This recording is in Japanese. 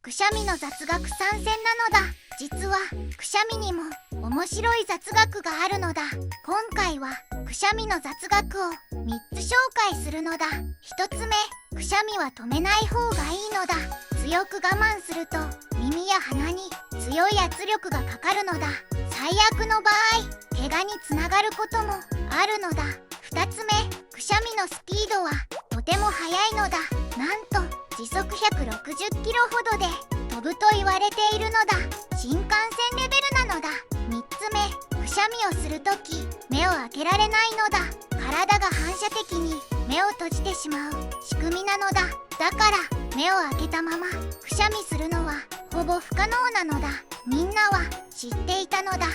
くしゃみの雑学参戦なのだ。実はくしゃみにも面白い雑学があるのだ。今回はくしゃみの雑学を3つ紹介するのだ。1つ目、くしゃみは止めない方がいいのだ。強く我慢すると耳や鼻に強い圧力がかかるのだ。最悪の場合、怪我につながることもあるのだ。2つ目、くしゃみのスピードはとても速いのだ。なんと時速160キロほどで飛ぶと言われているのだ。新幹線レベルなのだ。3つ目、くしゃみをするとき目を開けられないのだ。体が反射的に目を閉じてしまう仕組みなのだ。だから目を開けたままくしゃみするのはほぼ不可能なのだ。みんなは知っていたのだ。